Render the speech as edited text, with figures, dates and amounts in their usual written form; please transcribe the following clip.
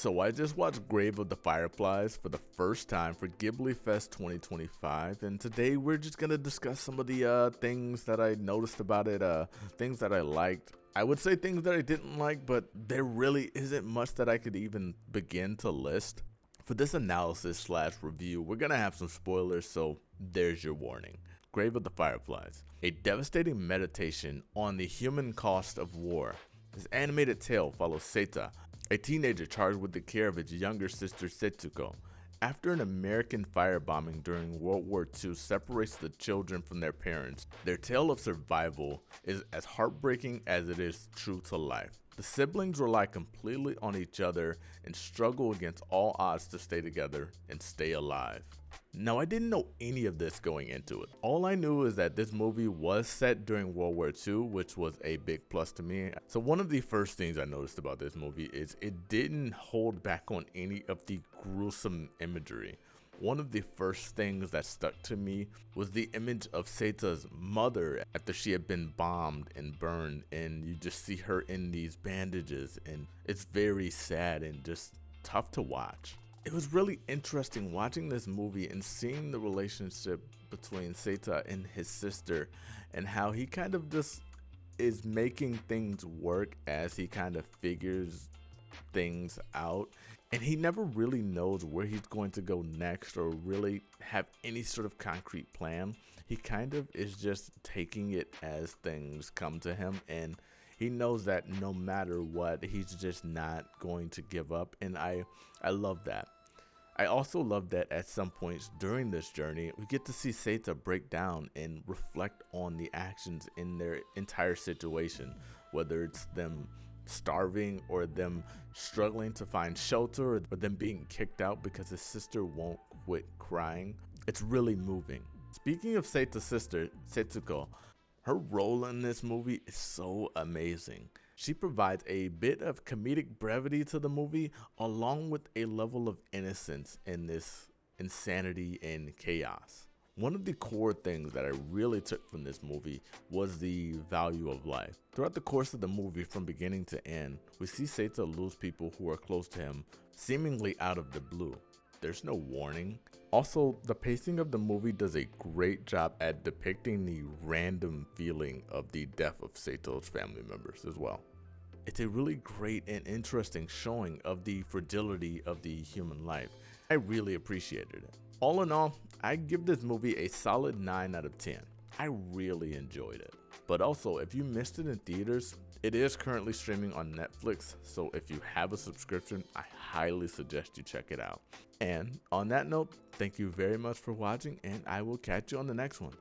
So I just watched Grave of the Fireflies for the first time for Ghibli Fest 2025, and today we're just gonna discuss some of the things that I noticed about it, things that I liked. I would say things that I didn't like, but there really isn't much that I could even begin to list. For this analysis slash review, we're gonna have some spoilers, so there's your warning. Grave of the Fireflies, a devastating meditation on the human cost of war. This animated tale follows Seita, a teenager charged with the care of his younger sister Setsuko. After an American firebombing during World War II separates the children from their parents, their tale of survival is as heartbreaking as it is true to life. The siblings rely completely on each other and struggle against all odds to stay together and stay alive. Now, I didn't know any of this going into it. All I knew is that this movie was set during World War II, which was a big plus to me. So one of the first things I noticed about this movie is it didn't hold back on any of the gruesome imagery. One of the first things that stuck to me was the image of Seita's mother after she had been bombed and burned, and you just see her in these bandages, and it's very sad and just tough to watch. It was really interesting watching this movie and seeing the relationship between Seita and his sister, and how he kind of just is making things work as he kind of figures things out, and he never really knows where he's going to go next or really have any sort of concrete plan. He kind of is just taking it as things come to him, and he knows that no matter what, he's just not going to give up, and I love that. I also love that at some points during this journey, we get to see Seita break down and reflect on the actions in their entire situation, whether it's them starving or them struggling to find shelter or them being kicked out because his sister won't quit crying. It's really moving. Speaking of Seita's sister, Setsuko, her role in this movie is so amazing. She provides a bit of comedic brevity to the movie, along with a level of innocence in this insanity and chaos. One of the core things that I really took from this movie was the value of life. Throughout the course of the movie, from beginning to end, we see Seita lose people who are close to him, seemingly out of the blue. There's no warning. Also, the pacing of the movie does a great job at depicting the random feeling of the death of Seito's family members as well. It's a really great and interesting showing of the fragility of the human life. I really appreciated it. All in all, I give this movie a solid 9 out of 10. I really enjoyed it. But also, if you missed it in theaters, it is currently streaming on Netflix, so if you have a subscription, I highly suggest you check it out. And on that note, thank you very much for watching, and I will catch you on the next one.